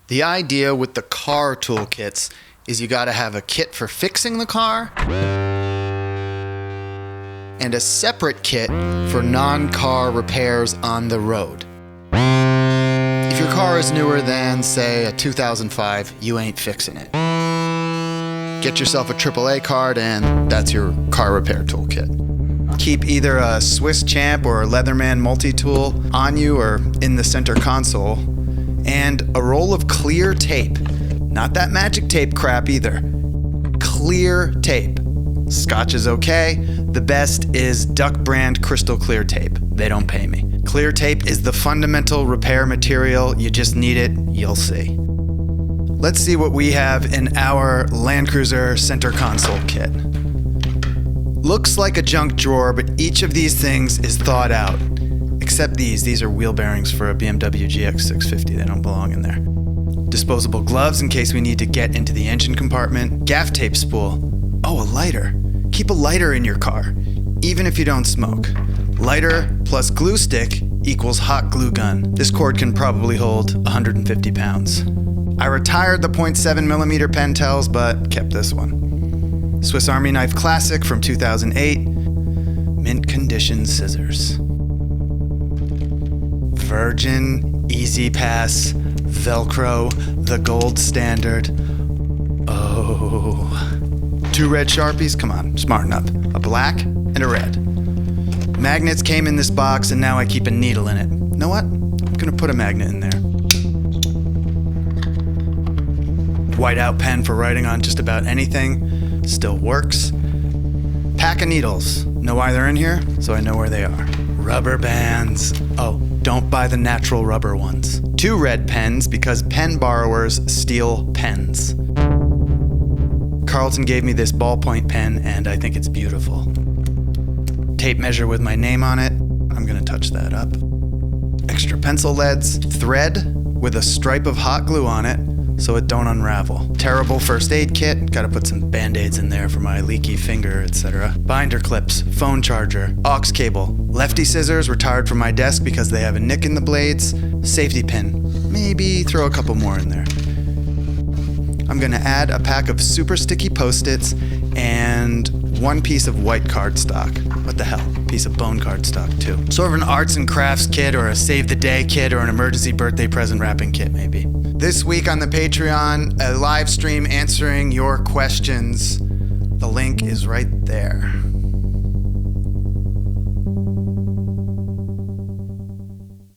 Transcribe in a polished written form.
The idea with the car toolkits is you gotta have a kit for fixing the car and a separate kit for non-car repairs on the road. If your car is newer than, say, a 2005, you ain't fixing it. Get yourself a AAA card and that's your car repair toolkit. Keep either a Swiss Champ or a Leatherman multi-tool on you or in the center console, and a roll of clear tape. Not that magic tape crap either. Clear tape. Scotch is okay. The best is Duck brand crystal clear tape. They don't pay me. Clear tape is the fundamental repair material. You just need it, you'll see. Let's see what we have in our LandCruiser center console kit. Looks like a junk drawer, but each of these things is thought out. Except these are wheel bearings for a BMW GX650. They don't belong in there. Disposable gloves in case we need to get into the engine compartment. Gaff tape spool. Oh, a lighter. Keep a lighter in your car, even if you don't smoke. Lighter plus glue stick equals hot glue gun. This cord can probably hold 150 pounds. I retired the .7mm Pentels, but kept this one. Swiss Army Knife Classic from 2008. Mint condition scissors. Virgin, Easy Pass, Velcro, the gold standard. Oh. 2 red Sharpies, come on, smarten up. A black and a red. Magnets came in this box and now I keep a needle in it. You know what? I'm gonna put a magnet in there. Whiteout pen for writing on just about anything. Still works. Pack of needles. Know why they're in here? So I know where they are. Rubber bands. Oh, don't buy the natural rubber ones. 2 red pens because pen borrowers steal pens. Carlton gave me this ballpoint pen and I think it's beautiful. Tape measure with my name on it. I'm gonna touch that up. Extra pencil leads. Thread with a stripe of hot glue on it so it don't unravel. Terrible first aid kit. Gotta put some band-aids in there for my leaky finger, etc. Binder clips, phone charger, aux cable, lefty scissors retired from my desk because they have a nick in the blades, safety pin. Maybe throw a couple more in there. I'm gonna add a pack of super sticky Post-its and 1 piece of white cardstock. What the hell? Piece of bone cardstock too. Sort of an arts and crafts kit or a save the day kit or an emergency birthday present wrapping kit maybe. This week on the Patreon, a live stream answering your questions. The link is right there.